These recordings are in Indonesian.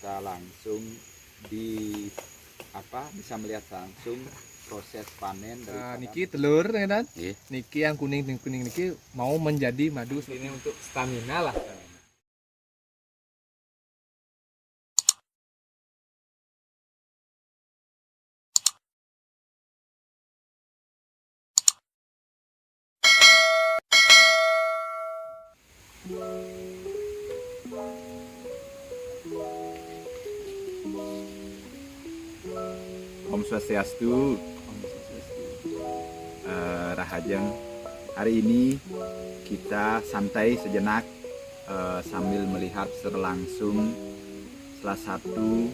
bisa langsung di bisa melihat langsung proses panen dari niki telur ya kan? Iya. Niki yang kuning niki mau menjadi madu ini untuk stamina lah. Om Swastiastu. Rahajeng. Hari ini kita santai sejenak sambil melihat secara langsung salah satu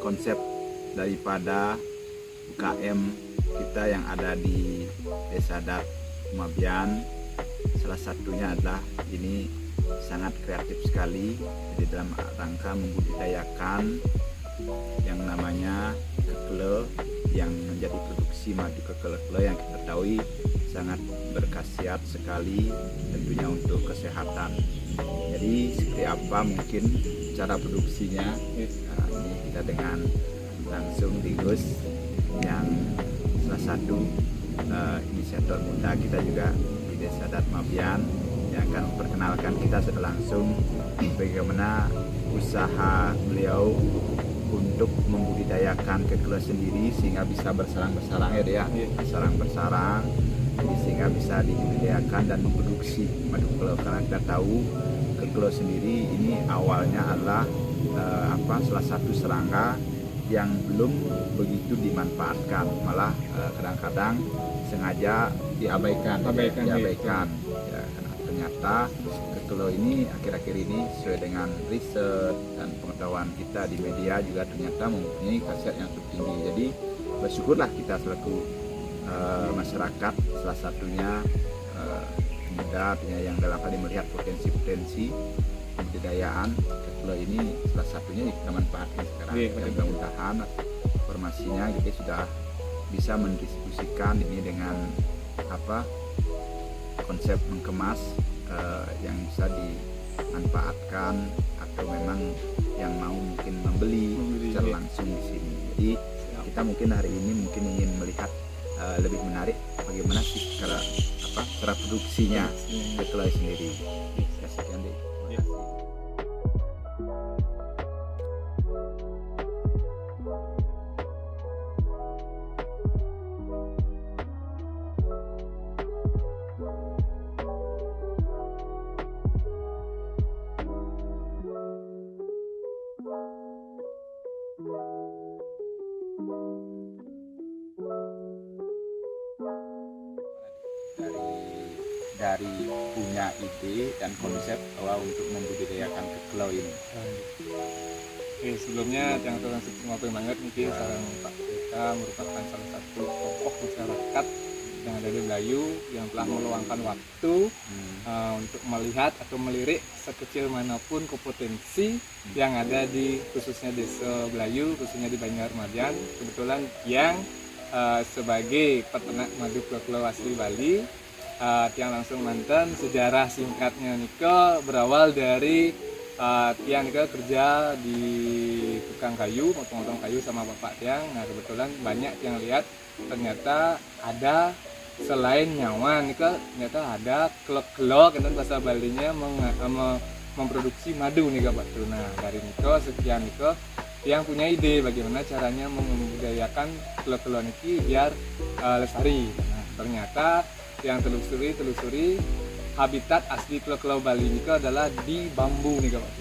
konsep daripada UKM kita yang ada di Desa Adat Mabian. Salah satunya adalah ini sangat kreatif sekali, jadi dalam rangka membudidayakan yang namanya kekele yang menjadi produksi madu kekele yang kita ketahui sangat berkhasiat sekali tentunya untuk kesehatan. Jadi seperti apa mungkin cara produksinya? Ini kita dengan langsung di Gus yang salah satu inisiator muda kita juga di Desa Adat Mabian yang akan memperkenalkan kita secara langsung bagaimana usaha beliau untuk membudidayakan kekele sendiri sehingga bisa bersarang-bersarang ya dia, bersarang-bersarang, jadi sehingga bisa dibudidayakan dan memproduksi madu kekele. Karena kita tahu kekele sendiri ini awalnya adalah salah satu serangga yang belum begitu dimanfaatkan, malah kadang-kadang sengaja diabaikan. Ya, karena ternyata kekele ini akhir-akhir ini sesuai dengan riset dan pengetahuan kita di media juga ternyata mempunyai khasiat yang cukup tinggi. Jadi bersyukurlah kita selaku masyarakat, salah satunya muda yang dalam hal ini melihat potensi-potensi pembudidayaan kekele ini, salah satunya kita manfaatkan sekarang. Mudah-mudahan informasinya kita sudah bisa mendistribusikan ini dengan konsep mengemas yang bisa dimanfaatkan atau memang yang mau mungkin membeli secara langsung di sini. Jadi kita mungkin hari ini mungkin ingin melihat lebih menarik bagaimana sih cara produksinya kekele sendiri. Sekian deh. Dari punya ide dan konsep bahwa untuk membudidayakan kekele ini. Oke, sebelumnya yang turun semua banget nih sarang Pak Kita merupakan salah satu tokoh masyarakat yang ada di Belayu yang telah meluangkan waktu untuk melihat atau melirik sekecil manapun kompetensi yang ada di khususnya Desa Belayu, khususnya di Banjar Mabian. Kebetulan yang sebagai peternak madu kekele asli Bali. Tiang langsung mantan sejarah singkatnya Niko berawal dari Tiang Niko kerja di tukang kayu, motong-motong kayu sama bapak Tiang. Nah kebetulan banyak yang lihat ternyata ada selain nyawa Niko, ternyata ada kelok-kelok dan bahasa Balinya memproduksi madu nih Pak. Nah dari Niko sekian Niko yang punya ide bagaimana caranya membudidayakan kelok-kelok niki biar lestari. Nah ternyata yang telusuri habitat asli kelok-kelok Bali ini adalah di bambu nih Pak.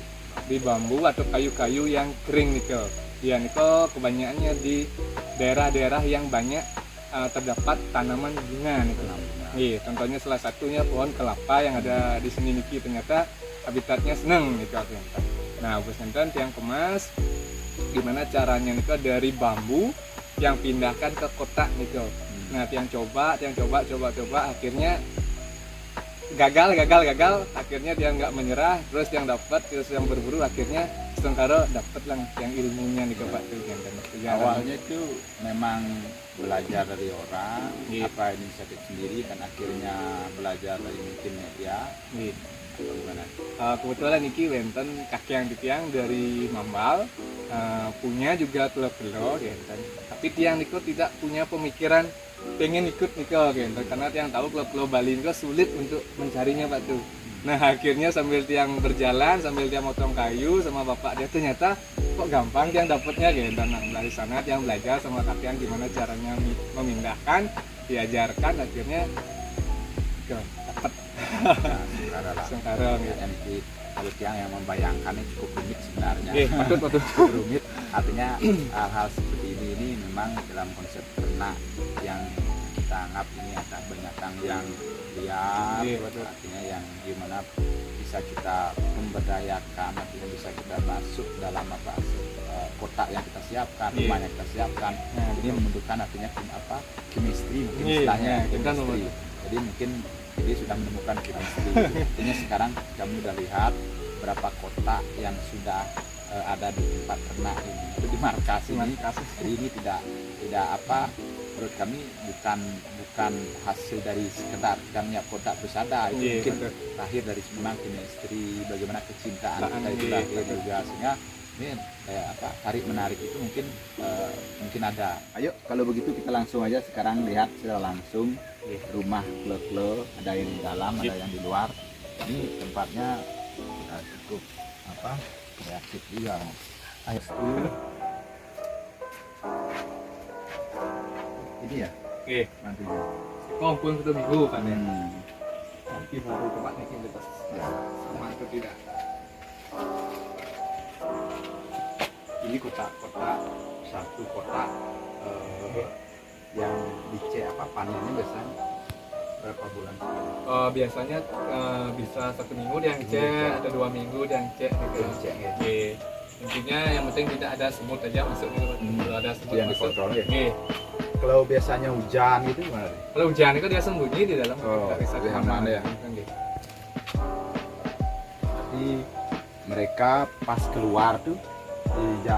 Di bambu atau kayu-kayu yang kering nih ya Niko kebanyakannya di daerah-daerah yang banyak terdapat tanaman bunga nih Iya, contohnya salah satunya pohon kelapa yang ada di sini niki ternyata habitatnya seneng nih ternyata. Nah, bos nonton yang kemas gimana caranya nih dari bambu yang pindahkan ke kotak nih Nah, yang coba akhirnya gagal, akhirnya dia nggak menyerah, terus yang dapat, terus yang berburu akhirnya Sengkara dapat lah yang ilmunya nih Pak tuh yang Awalnya itu memang belajar dari orang, Iya. apa inisiatif sendiri, kan akhirnya belajar dari mungkin media. gitu. Atau gimana? Kebetulan Niki wenten kaki yang tiang dari Mambal, punya juga telur-telur gitu. Tapi tiang Niko tidak punya pemikiran pengen ikut Niko gitu, karena tiang tahu telur Bali Niko sulit untuk mencarinya Pak tuh. Nah akhirnya sambil tiang berjalan, sambil tiang motong kayu sama bapak dia, ternyata kok gampang tiang dapatnya gitu. Nah dari sana tiang belajar sama kakek gimana caranya memindahkan, diajarkan, akhirnya dapat Sengkara gitu. Dan itu kalau yang membayangkannya cukup rumit sebenarnya. Patut. Cukup rumit, artinya hal-hal seperti ini memang dalam konsep ternak yang kita anggap ini ada binatang yang liar, artinya yang gimana bisa kita memberdayakan, artinya bisa kita masuk dalam kotak yang kita siapkan, rumah yang kita siapkan. Ini membutuhkan artinya chemistry mungkin istilahnya, chemistry. Jadi mungkin jadi sudah menemukan chemistry. Artinya sekarang kami sudah lihat berapa kotak yang sudah ada di tempat ternak ini, itu di markas ini. Jadi ini tidak menurut kami bukan hasil dari sekedar kami kotak bersada, itu mungkin lahir dari memang chemistry, bagaimana kecintaan kita itu lahir juga, sehingga ini tarik menarik itu mungkin ada. Ayo kalau begitu kita langsung aja sekarang lihat secara langsung rumah kle-kle, ada yang di dalam, ada yang di luar. Ini tempatnya cukup kreatif juga. Ayo ini ya nantinya Kompun satu minggu kan ya. Nanti baru coba nih kita sama atau tidak. Ini kotak satu kotak yang dicek panennya biasanya berapa bulan sekali? Biasanya bisa 1 minggu dia ngecek, ada 2 minggu dia ngecek gitu. Intinya yang penting tidak ada semut aja masuk gitu. Kalau ada semut yang masuk, dikontrol ya. Kalau biasanya hujan gitu gimana? Kalau hujan itu dia sembunyi di dalam. Nggak bisa kemana ya. Jadi mereka pas keluar tuh di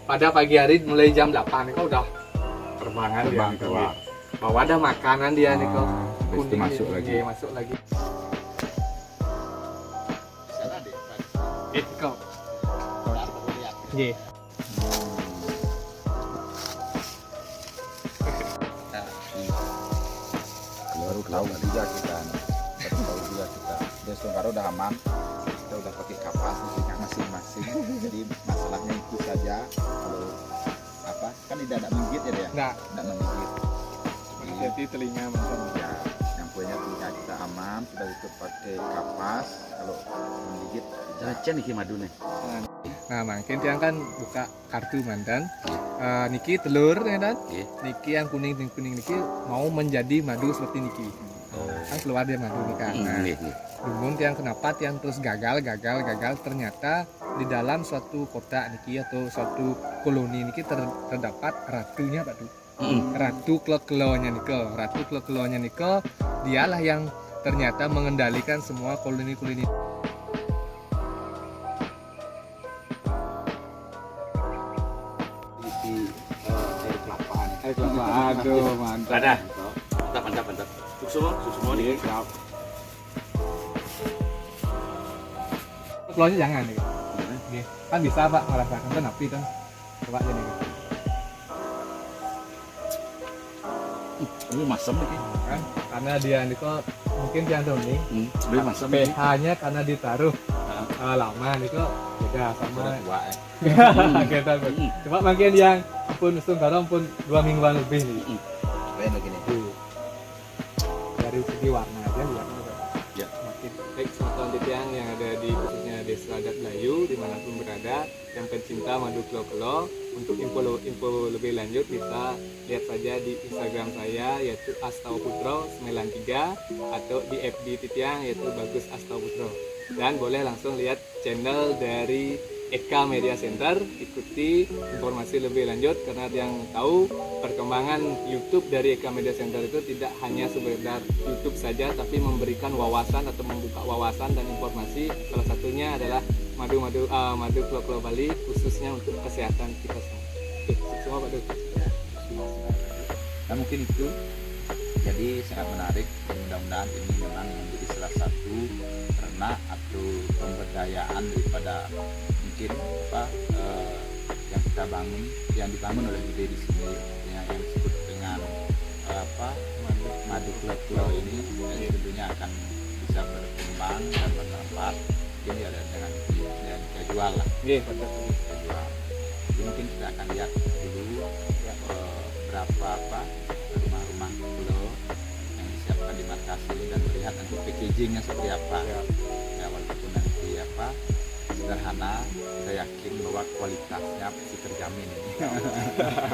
pada pagi hari mulai jam 8 itu udah terbang keluar. Bawa ada makanan dia nih kok. Kuning masuk lagi. Masuk lagi. Sana deh. Kau. Nggih. Tahu juga kita, tahu juga kita. Dia Sengkara udah aman, kita udah pakai kapas masing-masing. Jadi masalahnya itu saja, kalau kan tidak ada menggigit ya dia? Nggak menggigit. Jadi telinga macam ya, yang punya telinga kita aman, sudah itu pakai kapas. Kalau menggigit, racun nih madu nih. Nah, makin tiang kan buka kartu mantan. Niki telur ya dan Niki yang kuning niki mau menjadi madu seperti Niki. Kan keluar dia madu nih kan. Namun tiang kenapa tiang terus gagal ternyata di dalam suatu kota Niki atau suatu koloni Niki terdapat ratunya Pak Du. Ratu kle-kleonya Niko, dialah yang ternyata mengendalikan semua koloni-koloni. Air kelapa, aduh mantap. Ada. Mantap. Susu semua nih. Keluarnya jangan nih. Kan bisa Pak merasakan kan api kan. Coba aja nih. Ini masam nih Kan karena dia ini kok mungkin dia nih. Ini masam. pH-nya karena ditaruh lama nih kok beda sama tua kita. Coba makin yang pun Sengkara pun 2 mingguan lebih nih. Kayak begini. Dari segi warna aja warna ya. Makin baik semua yang ada di khususnya Desa Adat Melayu dimanapun berada yang pencinta madu klo-klo. Untuk info lebih lanjut bisa lihat saja di Instagram saya yaitu Astawaputro93 atau di FB Titiang yaitu Bagus Astawaputro. Dan boleh langsung lihat channel dari Eka Media Center, ikuti informasi lebih lanjut karena yang tahu perkembangan YouTube dari Eka Media Center itu tidak hanya sekedar YouTube saja tapi memberikan wawasan atau membuka wawasan dan informasi, salah satunya adalah madu Pulau Bali khususnya untuk kesehatan kita semua. Oke, sukses semua Pak Duk. Nah mungkin itu jadi sangat menarik, mudah-mudahan ini memang menjadi salah satu ternak atau pemberdayaan daripada mungkin yang kita bangun, yang dibangun oleh Bude di sini yang disebut dengan madu pulau ini, dan tentunya akan bisa berkembang dan bermanfaat. Ini ada dengan kita jual lah. Iya, Pak Duk. Kita jual. Jadi mungkin kita akan lihat dulu berapa rumah-rumah pulau yang disiapkan di markas ini dan melihat nanti packagingnya seperti apa. Ya walaupun nanti sederhana, kita yakin bahwa kualitasnya pasti terjamin ini.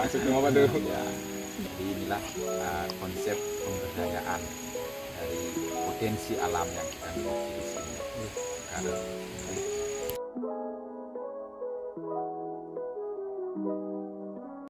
Sukses semua Pak Duk. Ya, jadi inilah konsep pemberdayaan dari potensi alam yang kita miliki di sini. Sekarang